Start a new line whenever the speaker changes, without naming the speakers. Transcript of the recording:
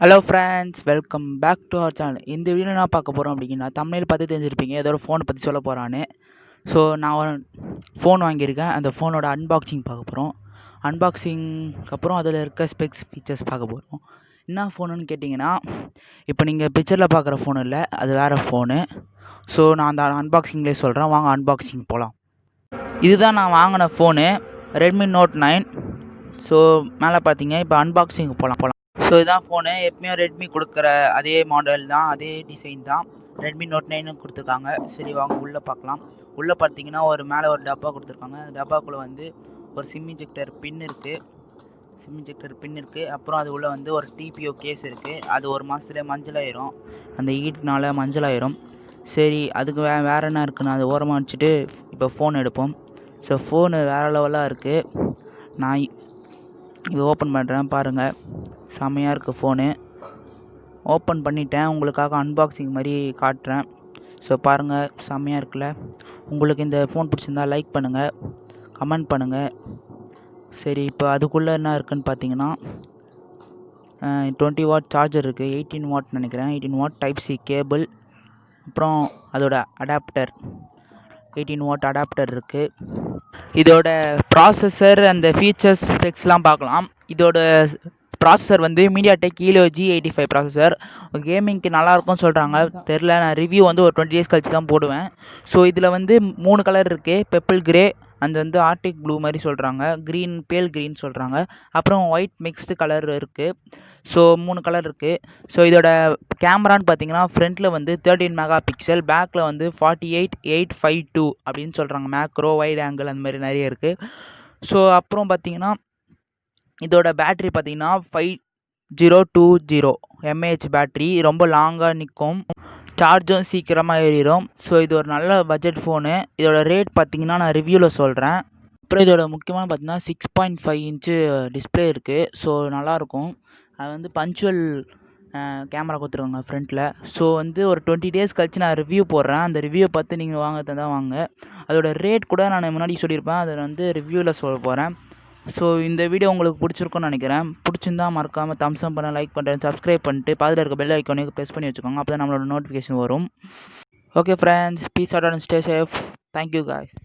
Hello friends, welcome back to our channel. இந்த video நான் பார்க்க போகிறோம் அப்படின்னா, தமிழில் பார்த்து தெரிஞ்சிருப்பீங்க ஏதோ ஒரு ஃபோனை பற்றி சொல்ல போகிறான்னு. ஸோ நான் ஒரு ஃபோன் வாங்கியிருக்கேன். அந்த ஃபோனோட அன்பாக்சிங் பார்க்க போகிறோம். அன்பாக்சிங்க்கு அப்புறம் அதில் இருக்க ஸ்பெக்ஸ் ஃபீச்சர்ஸ் பார்க்க போகிறோம். என்ன ஃபோனுன்னு கேட்டிங்கன்னா, இப்போ நீங்கள் பிக்சரில் பார்க்குற ஃபோன் இல்லை, அது வேறு ஃபோனு. ஸோ நான் அந்த அன்பாக்சிங்லேயே சொல்கிறேன், வாங்க அன்பாக்சிங் போகலாம். இதுதான் நான் வாங்கின ஃபோனு, ரெட்மி நோட் 9. ஸோ மேலே பார்த்தீங்க, இப்போ அன்பாக்சிங் போகலாம். ஸோ இதான் ஃபோனு. எப்பயுமே ரெட்மி கொடுக்குற அதே மாடல் தான், அதே டிசைன் தான். ரெட்மி நோட் 9 கொடுத்துருக்காங்க. சரி வாங்க உள்ளே பார்க்கலாம். உள்ளே பார்த்தீங்கன்னா மேலே ஒரு டப்பா கொடுத்துருக்காங்க. அந்த டப்பாக்குள்ளே வந்து ஒரு சிம் இன்ஜெக்டர் பின் இருக்குது. அப்புறம் அது உள்ளே வந்து ஒரு டிபிஓ கேஸ் இருக்குது. அது ஒரு மாதத்துலேயே மஞ்சளாயிரும், அந்த ஹீட்னால மஞ்சளாயிரும். சரி, அதுக்கு வேறு என்ன இருக்குன்னு அதை ஓரமாக வச்சுட்டு இப்போ ஃபோன் எடுப்போம். ஸோ ஃபோனு வேறு லெவலாக இருக்குது. நான் இது ஓப்பன் பண்ணுறேன், பாருங்கள். செம்மையாக இருக்குது ஃபோனு. ஓப்பன் பண்ணிட்டேன், உங்களுக்காக அன்பாக்சிங் மாதிரி காட்டுறேன். ஸோ பாருங்கள், செம்மையாக இருக்குல்ல. உங்களுக்கு இந்த ஃபோன் பிடிச்சிருந்தா லைக் பண்ணுங்கள், கமெண்ட் பண்ணுங்கள். சரி, இப்போ அதுக்குள்ளே என்ன இருக்குதுன்னு பார்த்தீங்கன்னா 20 வாட் சார்ஜர் இருக்குது. 18 வாட் நினைக்கிறேன். 18 வாட் டைப் சி கேபிள். அப்புறம் அதோட அடாப்டர் 18 வாட் அடாப்டர் இருக்குது. இதோட ப்ராசஸர் அந்த ஃபீச்சர்ஸ் ஸ்பெக்ஸ்லாம் பார்க்கலாம். இதோட ப்ராசஸர் வந்து மீடியாடெக் ஹீலியோ G85 ப்ராசஸர். கேமிங்க்கு நல்லாயிருக்கும்னு சொல்கிறாங்க, தெரில. நான் ரிவ்யூ வந்து ஒரு 20 டேஸ் கழிச்சு தான் போடுவேன். ஸோ இதில் வந்து 3 கலர் இருக்குது. பெப்பிள் கிரே, அந்த வந்து ஆர்டிக் ப்ளூ மாதிரி சொல்கிறாங்க, க்ரீன், பேல் க்ரீன் சொல்கிறாங்க. அப்புறம் ஒயிட் மிக்ஸ்டு கலர் இருக்குது. ஸோ 3 கலர் இருக்குது. ஸோ இதோட கேமரான்னு பார்த்தீங்கன்னா, ஃப்ரண்ட்டில் வந்து 13 மெகா பிக்சல், பேக்கில் வந்து 48,852 அப்படின்னு சொல்கிறாங்க. மேக்ரோ, வைட் ஆங்கிள் அந்த மாதிரி நிறைய இருக்குது. ஸோ அப்புறம் பார்த்தீங்கன்னா, இதோட பேட்ரி பார்த்தீங்கன்னா 5020 mAh பேட்ரி. ரொம்ப லாங்காக நிற்கும், சார்ஜும் சீக்கிரமாக ஏறிடும். ஸோ இது ஒரு நல்ல பட்ஜெட் ஃபோனு. இதோட ரேட் பார்த்தீங்கன்னா நான் ரிவ்யூவில் சொல்கிறேன். அப்புறம் இதோட முக்கியமாக பார்த்தீங்கன்னா 6.5 இன்ச்சு டிஸ்பிளே இருக்குது. ஸோ நல்லாயிருக்கும். அது வந்து பஞ்சுவல் கேமரா கொடுத்துருவாங்க ஃப்ரண்ட்டில். ஸோ வந்து ஒரு 20 டேஸ் கழிச்சு நான் ரிவ்யூ போடுறேன். அந்த ரிவ்யூவை பார்த்து நீங்கள் வாங்க தான் வாங்க. அதோட ரேட் கூட நான் முன்னாடி சொல்லியிருப்பேன், அதை வந்து ரிவ்யூவில் சொல்ல போகிறேன். ஸோ இந்த வீடியோ உங்களுக்கு பிடிச்சிருக்குன்னு நினைக்கிறேன். பிடிச்சிருந்தா மறக்காமல் தம்ஸ் அப் பண்ண, லைக் பண்ணுறேன், சப்ஸ்கிரைப் பண்ணிட்டு பக்கத்தில் இருக்க பெல் ஐக்கானே ப்ரெஸ் பண்ணி வச்சுக்கோங்க. அப்போ தான் நம்மளோட நோட்டிஃபிகேஷன் வரும். Okay friends, peace out and stay safe. Thank you guys.